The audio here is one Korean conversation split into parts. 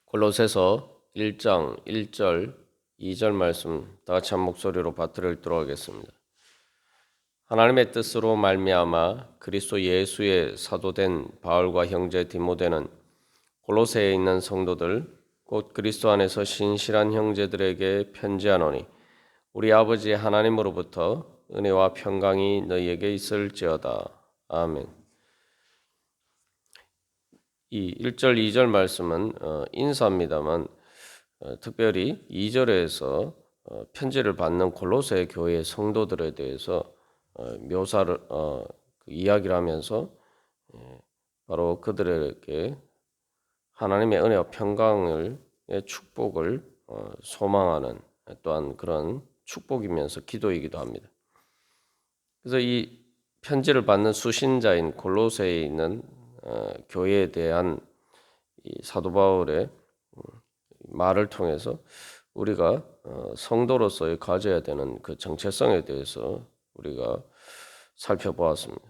골로새서 1장 1절 2절 말씀 다 같이 한 목소리로 받들어 읽도록 하겠습니다. 하나님의 뜻으로 말미암아 그리스도 예수의 사도된 바울과 형제 디모데는 골로새에 있는 성도들 곧 그리스도 안에서 신실한 형제들에게 편지하노니 우리 아버지 하나님으로부터 은혜와 평강이 너희에게 있을지어다. 아멘. 이 1절 2절 말씀은 인사입니다만 특별히 2절에서 편지를 받는 골로새 교회 성도들에 대해서 묘사를 이야기를 하면서 바로 그들에게 하나님의 은혜와 평강을 축복을 소망하는 또한 그런 축복이면서 기도이기도 합니다. 그래서 이 편지를 받는 수신자인 골로새에 있는 교회에 대한 이 사도 바울의 말을 통해서 우리가 성도로서의 가져야 되는 그 정체성에 대해서 우리가 살펴보았습니다.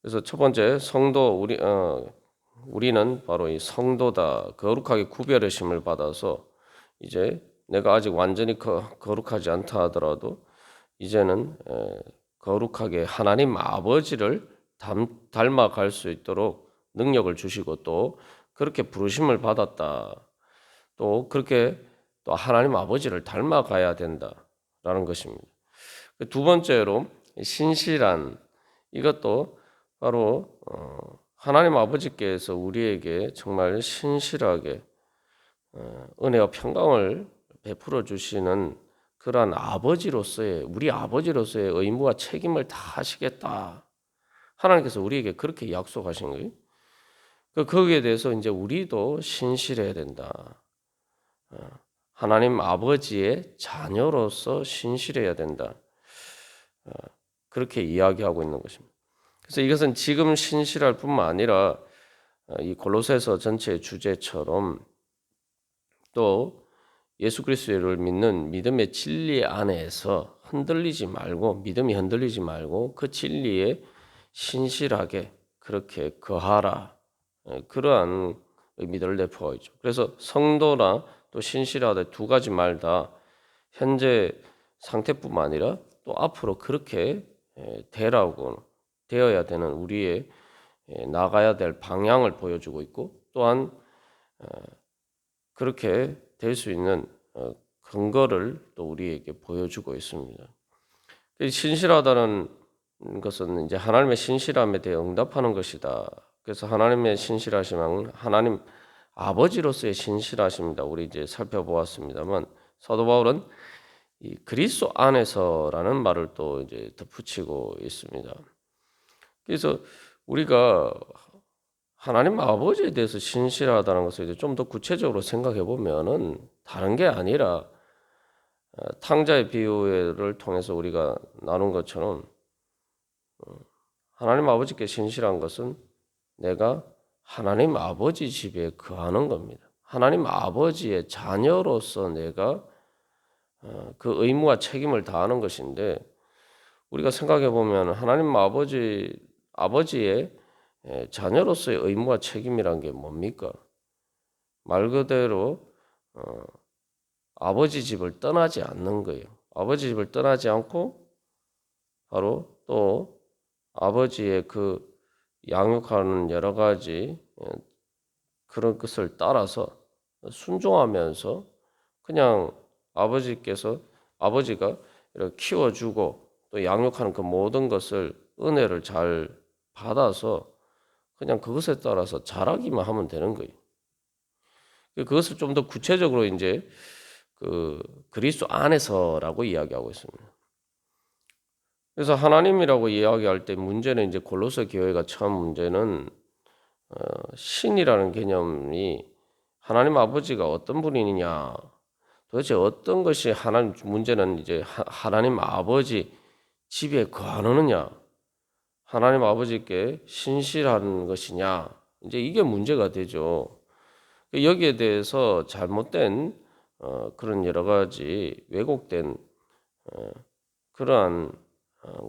그래서 첫 번째 성도 우리는 바로 이 성도다 거룩하게 구별하심을 받아서 이제 내가 아직 완전히 거룩하지 않다 하더라도 이제는 거룩하게 하나님 아버지를 닮아갈 수 있도록 능력을 주시고 또 그렇게 부르심을 받았다. 또 그렇게 또 하나님 아버지를 닮아가야 된다라는 것입니다. 두 번째로 신실한 이것도 바로 하나님 아버지께서 우리에게 정말 신실하게 은혜와 평강을 베풀어 주시는 그러한 아버지로서의 우리 아버지로서의 의무와 책임을 다 하시겠다. 하나님께서 우리에게 그렇게 약속하신 거예요. 거기에 대해서 이제 우리도 신실해야 된다. 하나님 아버지의 자녀로서 신실해야 된다. 그렇게 이야기하고 있는 것입니다. 그래서 이것은 지금 신실할 뿐만 아니라 이 골로새서 전체의 주제처럼 또 예수 그리스도를 믿는 믿음의 진리 안에서 흔들리지 말고 믿음이 흔들리지 말고 그 진리에 신실하게 그렇게 거하라. 그러한 의미들을 내포하고 있죠. 그래서 성도나 또 신실하다 두 가지 말 다 현재 상태뿐만 아니라 또 앞으로 그렇게 되어야 되는 우리의 나가야 될 방향을 보여주고 있고 또한 그렇게 될 수 있는 근거를 또 우리에게 보여주고 있습니다. 신실하다는 것은 이제 하나님의 신실함에 대해 응답하는 것이다. 그래서 하나님의 신실하심은 하나님 아버지로서의 신실하심이다. 우리 이제 살펴보았습니다만 사도 바울은 이 그리스도 안에서라는 말을 또 이제 덧붙이고 있습니다. 그래서 우리가 하나님 아버지에 대해서 신실하다는 것을 이제 좀 더 구체적으로 생각해 보면은 다른 게 아니라 탕자의 비유를 통해서 우리가 나눈 것처럼 하나님 아버지께 신실한 것은 내가 하나님 아버지 집에 거하는 겁니다. 하나님 아버지의 자녀로서 내가 그 의무와 책임을 다하는 것인데 우리가 생각해 보면 하나님 아버지의 자녀로서의 의무와 책임이란 게 뭡니까? 말 그대로 아버지 집을 떠나지 않는 거예요. 아버지 집을 떠나지 않고 바로 또 아버지의 그 양육하는 여러 가지 그런 것을 따라서 순종하면서 그냥 아버지가 이렇게 키워주고 또 양육하는 그 모든 것을 은혜를 잘 받아서 그냥 그것에 따라서 자라기만 하면 되는 거예요. 그것을 좀 더 구체적으로 이제 그 그리스도 안에서라고 이야기하고 있습니다. 그래서 하나님이라고 이야기할 때 문제는 이제 골로새 교회가 처음 문제는 신이라는 개념이 하나님 아버지가 어떤 분이냐 도대체 어떤 것이 문제는 이제 하나님 아버지 집에 거하느냐 하나님 아버지께 신실한 것이냐 이제 이게 문제가 되죠. 여기에 대해서 잘못된 그런 여러 가지 왜곡된 그러한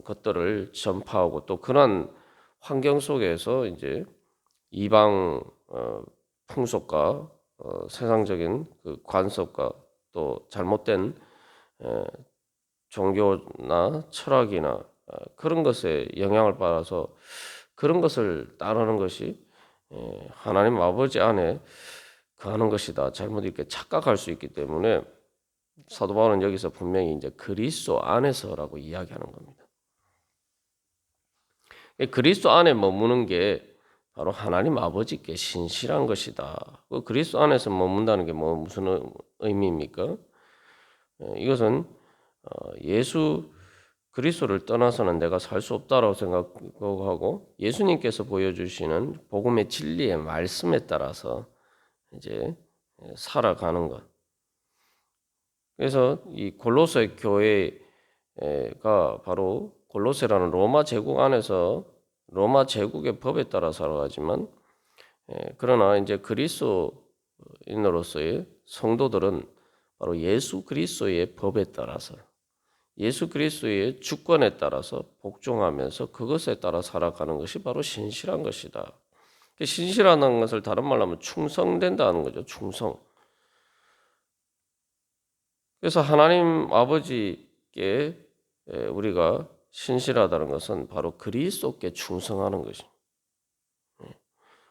것들을 전파하고 또 그런 환경 속에서 이제 이방 풍속과 세상적인 그 관습과 또 잘못된 종교나 철학이나 그런 것에 영향을 받아서 그런 것을 따르는 것이 하나님 아버지 안에 거하는 것이다. 잘못 이렇게 착각할 수 있기 때문에 사도 바울은 여기서 분명히 이제 그리스도 안에서라고 이야기하는 겁니다. 그리스도 안에 머무는 게 바로 하나님 아버지께 신실한 것이다. 그 그리스도 안에서 머문다는 게 무슨 의미입니까? 이것은 예수 그리스도를 떠나서는 내가 살 수 없다라고 생각하고 예수님께서 보여주시는 복음의 진리의 말씀에 따라서 이제 살아가는 것. 그래서 이 골로새 교회가 바로 골로새라는 로마 제국 안에서 로마 제국의 법에 따라 살아가지만 그러나 이제 그리스도인으로서의 성도들은 바로 예수 그리스도의 법에 따라서 예수 그리스도의 주권에 따라서 복종하면서 그것에 따라 살아가는 것이 바로 신실한 것이다. 신실하다는 것을 다른 말로 하면 충성된다는 거죠. 충성. 그래서 하나님 아버지께 우리가 신실하다는 것은 바로 그리스도께 충성하는 것입니다.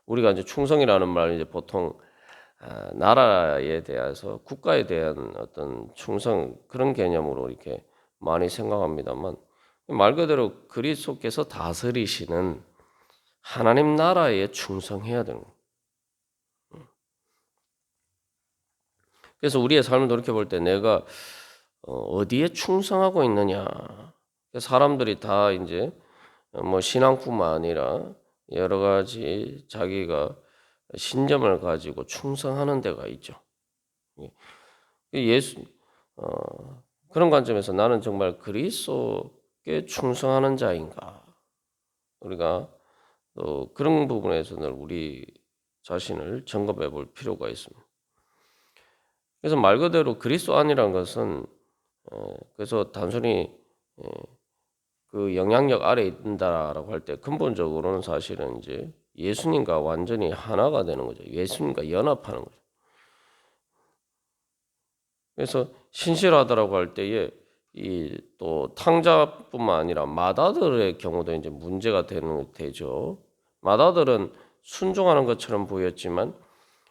우리가 이제 충성이라는 말 이제 보통 나라에 대해서 국가에 대한 어떤 충성 그런 개념으로 이렇게 많이 생각합니다만 말 그대로 그리스도께서 다스리시는 하나님 나라에 충성해야 되는 거예요. 그래서 우리의 삶을 돌이켜 볼 때 내가 어디에 충성하고 있느냐. 사람들이 다 이제 뭐 신앙뿐만 아니라 여러 가지 자기가 신념을 가지고 충성하는 데가 있죠. 예수 그런 관점에서 나는 정말 그리스도께 충성하는 자인가? 우리가 또 그런 부분에서는 우리 자신을 점검해 볼 필요가 있습니다. 그래서 말 그대로 그리스도 안이란 것은 그래서 단순히 그 영향력 아래에 있다라고 할 때 근본적으로는 사실은 이제 예수님과 완전히 하나가 되는 거죠. 예수님과 연합하는 거죠. 그래서 신실하다라고 할 때에 이 또 탕자뿐만 아니라 마다들의 경우도 이제 문제가 되죠. 마다들은 순종하는 것처럼 보였지만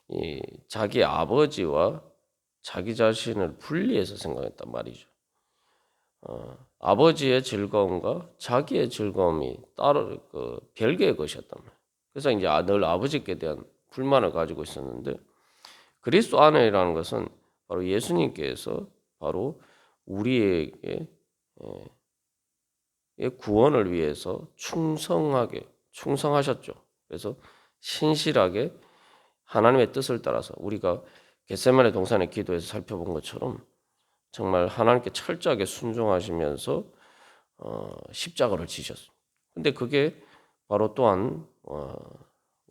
이 자기 아버지와 자기 자신을 분리해서 생각했단 말이죠. 아버지의 즐거움과 자기의 즐거움이 따로 별개의 것이었단 말이에요. 그래서 이제 늘 아버지께 대한 불만을 가지고 있었는데 그리스도 안에라는 것은 바로 예수님께서 바로 우리에게 구원을 위해서 충성하셨죠. 그래서 신실하게 하나님의 뜻을 따라서 우리가 겟세마네 동산의 기도에서 살펴본 것처럼 정말 하나님께 철저하게 순종하시면서 십자가를 지셨습니다. 근데 그게 바로 또한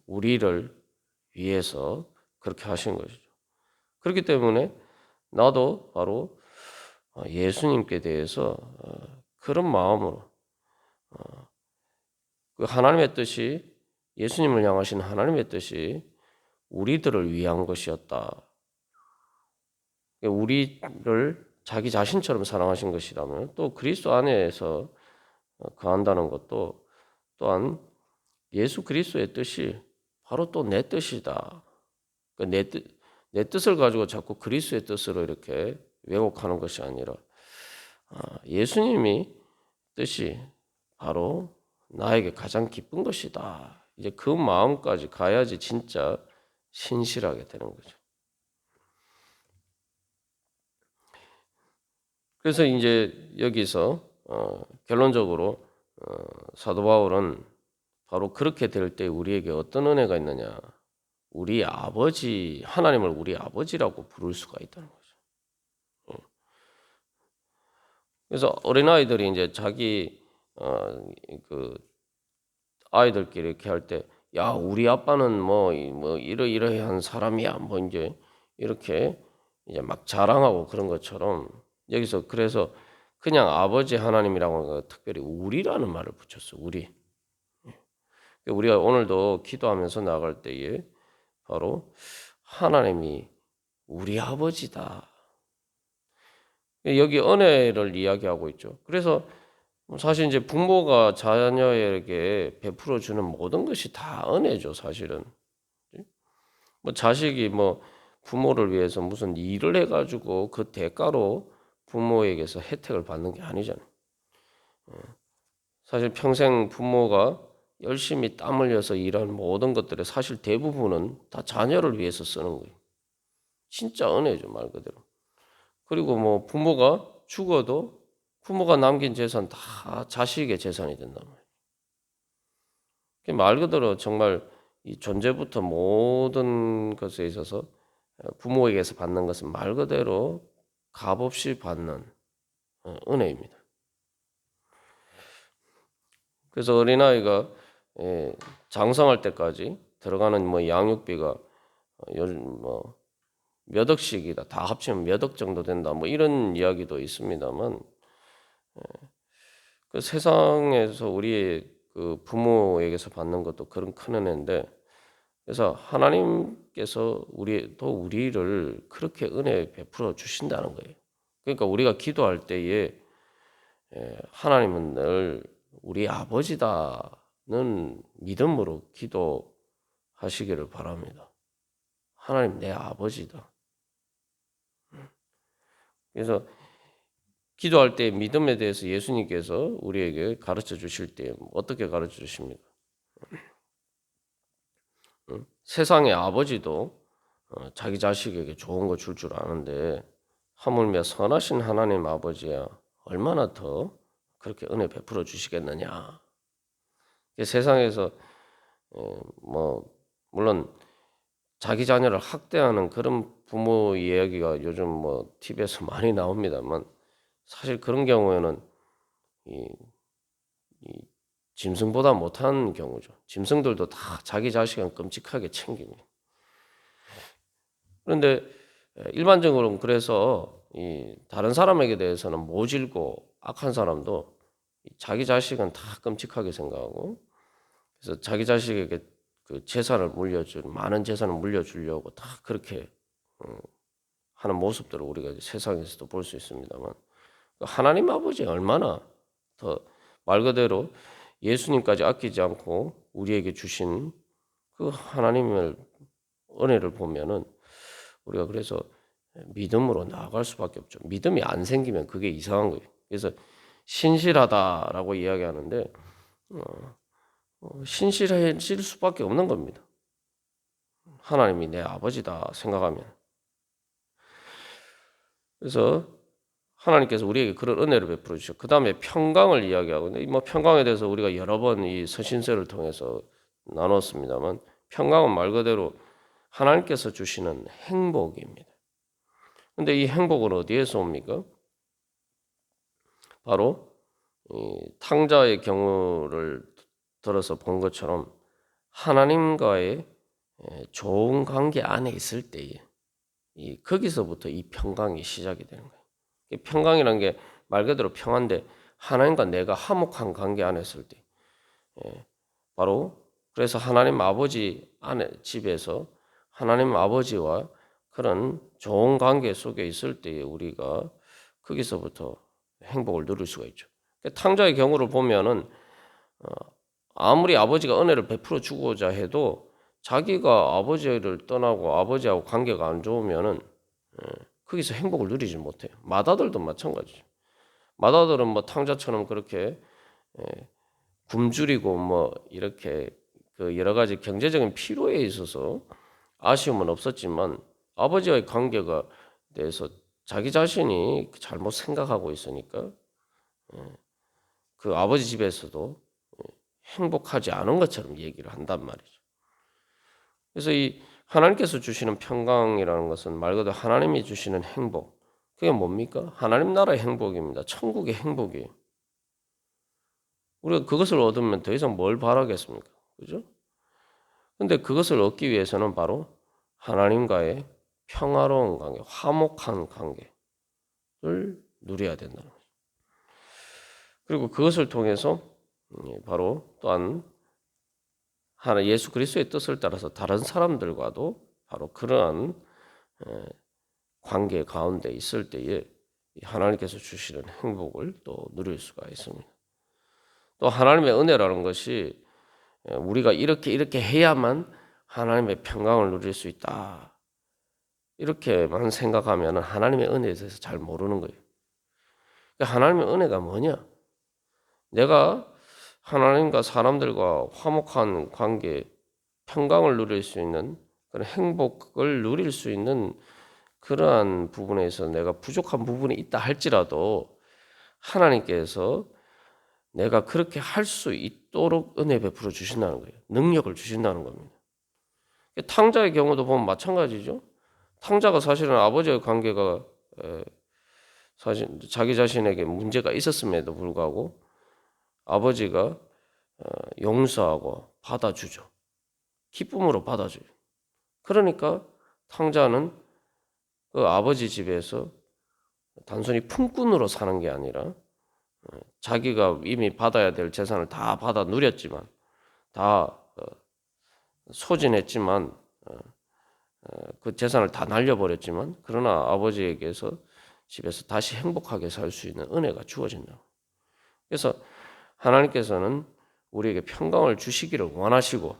우리를 위해서 그렇게 하신 것이죠. 그렇기 때문에 나도 바로 예수님께 대해서 그런 마음으로 그 하나님의 뜻이 예수님을 향하신 하나님의 뜻이 우리들을 위한 것이었다. 우리를 자기 자신처럼 사랑하신 것이라면 또 그리스도 안에서 거한다는 것도 또한 예수 그리스도의 뜻이 바로 또 내 뜻이다. 내 뜻을 가지고 자꾸 그리스도의 뜻으로 이렇게 왜곡하는 것이 아니라 예수님이 뜻이 바로 나에게 가장 기쁜 것이다. 이제 그 마음까지 가야지 진짜 신실하게 되는 거죠. 그래서 이제 여기서 결론적으로 사도 바울은 바로 그렇게 될 때 우리에게 어떤 은혜가 있느냐? 우리 아버지 하나님을 우리 아버지라고 부를 수가 있다는 거죠. 그래서 어린 아이들이 이제 자기 그 아이들끼리 이렇게 할 때, 야 우리 아빠는 뭐 이러이러한 사람이야, 뭐 이제 이렇게 이제 막 자랑하고 그런 것처럼 여기서 그래서 그냥 아버지 하나님이라고 하는 거 특별히 우리라는 말을 붙였어. 우리. 우리가 오늘도 기도하면서 나갈 때에 바로 하나님이 우리 아버지다. 여기 은혜를 이야기하고 있죠. 그래서 사실 이제 부모가 자녀에게 베풀어 주는 모든 것이 다 은혜죠, 사실은. 뭐 자식이 뭐 부모를 위해서 무슨 일을 해가지고 그 대가로 부모에게서 혜택을 받는 게 아니잖아요. 사실 평생 부모가 열심히 땀 흘려서 일한 모든 것들의 사실 대부분은 다 자녀를 위해서 쓰는 거예요. 진짜 은혜죠, 말 그대로. 그리고 뭐 부모가 죽어도 부모가 남긴 재산 다 자식의 재산이 된단 말이에요. 말 그대로 정말 이 존재부터 모든 것에 있어서 부모에게서 받는 것은 말 그대로 값없이 받는 은혜입니다. 그래서 어린아이가 장성할 때까지 들어가는 뭐 양육비가 요즘 뭐 몇 억씩이다. 다 합치면 몇 억 정도 된다. 뭐 이런 이야기도 있습니다만 그 세상에서 우리의 그 부모에게서 받는 것도 그런 큰 은혜인데 그래서 하나님께서 우리를 그렇게 은혜 베풀어 주신다는 거예요. 그러니까 우리가 기도할 때에 하나님은 늘 우리 아버지다는 믿음으로 기도하시기를 바랍니다. 하나님 내 아버지다. 그래서 기도할 때 믿음에 대해서 예수님께서 우리에게 가르쳐 주실 때 어떻게 가르쳐 주십니까? 세상의 아버지도 자기 자식에게 좋은 거 줄 줄 아는데 하물며 선하신 하나님 아버지야 얼마나 더 그렇게 은혜 베풀어 주시겠느냐. 세상에서 뭐 물론 자기 자녀를 학대하는 그런 부모 이야기가 요즘 뭐 TV에서 많이 나옵니다만 사실 그런 경우에는 이 짐승보다 못한 경우죠. 짐승들도 다 자기 자식은 끔찍하게 챙깁니다. 그런데 일반적으로는 그래서 이 다른 사람에게 대해서는 모질고 악한 사람도 자기 자식은 다 끔찍하게 생각하고 그래서 자기 자식에게 그 많은 재산을 물려주려고 다 그렇게 하는 모습들을 우리가 세상에서도 볼 수 있습니다만 하나님 아버지 얼마나 더 말 그대로 예수님까지 아끼지 않고 우리에게 주신 그 하나님의 은혜를 보면은 우리가 그래서 믿음으로 나아갈 수밖에 없죠. 믿음이 안 생기면 그게 이상한 거예요. 그래서 신실하다라고 이야기하는데 신실해질 수밖에 없는 겁니다. 하나님이 내 아버지다 생각하면. 그래서 하나님께서 우리에게 그런 은혜를 베풀어 주셨고 그 다음에 평강을 이야기하고 뭐 평강에 대해서 우리가 여러 번 이 서신서를 통해서 나눴습니다만 평강은 말 그대로 하나님께서 주시는 행복입니다. 그런데 이 행복은 어디에서 옵니까? 바로 탕자의 경우를 들어서 본 것처럼 하나님과의 좋은 관계 안에 있을 때에 거기서부터 이 평강이 시작이 되는 거예요. 평강이라는 게 말 그대로 평안데 하나님과 내가 화목한 관계 안에 있을 때 바로 그래서 하나님 아버지 안에 집에서 하나님 아버지와 그런 좋은 관계 속에 있을 때에 우리가 거기서부터 행복을 누릴 수가 있죠. 탕자의 경우를 보면은 아무리 아버지가 은혜를 베풀어 주고자 해도 자기가 아버지를 떠나고 아버지하고 관계가 안 좋으면은 거기서 행복을 누리지 못해요. 맏아들도 마찬가지죠. 맏아들은 뭐 탕자처럼 그렇게 굶주리고 뭐 이렇게 그 여러 가지 경제적인 필요에 있어서 아쉬움은 없었지만 아버지와의 관계가 대해서 자기 자신이 잘못 생각하고 있으니까 그 아버지 집에서도 행복하지 않은 것처럼 얘기를 한단 말이죠. 그래서 이 하나님께서 주시는 평강이라는 것은 말 그대로 하나님이 주시는 행복. 그게 뭡니까? 하나님 나라의 행복입니다. 천국의 행복이에요. 우리가 그것을 얻으면 더 이상 뭘 바라겠습니까? 그죠? 근데 그것을 얻기 위해서는 바로 하나님과의 평화로운 관계, 화목한 관계를 누려야 된다는 거죠. 그리고 그것을 통해서 바로 또한 예수 그리스도의 뜻을 따라서 다른 사람들과도 바로 그러한 관계 가운데 있을 때에 하나님께서 주시는 행복을 또 누릴 수가 있습니다. 또 하나님의 은혜라는 것이 우리가 이렇게 해야만 하나님의 평강을 누릴 수 있다. 이렇게만 생각하면 하나님의 은혜에 대해서 잘 모르는 거예요. 그러니까 하나님의 은혜가 뭐냐? 내가 하나님과 사람들과 화목한 관계, 평강을 누릴 수 있는 그런 행복을 누릴 수 있는 그러한 부분에서 내가 부족한 부분이 있다 할지라도 하나님께서 내가 그렇게 할 수 있도록 은혜 베풀어 주신다는 거예요. 능력을 주신다는 겁니다. 탕자의 경우도 보면 마찬가지죠. 탕자가 사실은 아버지의 관계가 사실 자기 자신에게 문제가 있었음에도 불구하고 아버지가 용서하고 받아주죠. 기쁨으로 받아줘요. 그러니까 탕자는 그 아버지 집에서 단순히 품꾼으로 사는 게 아니라 자기가 이미 받아야 될 재산을 다 받아 누렸지만 다 소진했지만 그 재산을 다 날려버렸지만 그러나 아버지에게서 집에서 다시 행복하게 살 수 있는 은혜가 주어진다. 그래서 하나님께서는 우리에게 평강을 주시기를 원하시고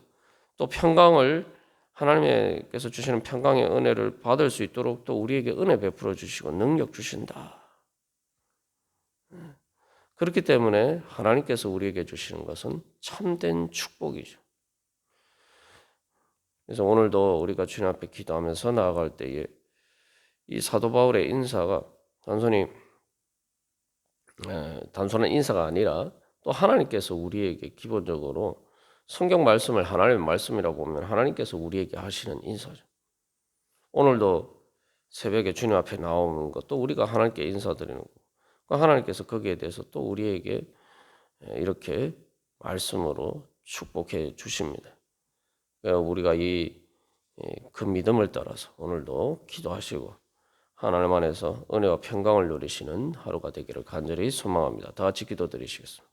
또 평강을 하나님께서 주시는 평강의 은혜를 받을 수 있도록 또 우리에게 은혜 베풀어 주시고 능력 주신다. 그렇기 때문에 하나님께서 우리에게 주시는 것은 참된 축복이죠. 그래서 오늘도 우리가 주님 앞에 기도하면서 나아갈 때에 이 사도 바울의 인사가 단순한 인사가 아니라 또 하나님께서 우리에게 기본적으로 성경 말씀을 하나님의 말씀이라고 보면 하나님께서 우리에게 하시는 인사죠. 오늘도 새벽에 주님 앞에 나오는 것도 우리가 하나님께 인사드리는 거고 하나님께서 거기에 대해서 또 우리에게 이렇게 말씀으로 축복해 주십니다. 우리가 그 믿음을 따라서 오늘도 기도하시고 하나님 안에서 은혜와 평강을 누리시는 하루가 되기를 간절히 소망합니다. 다 같이 기도드리시겠습니다.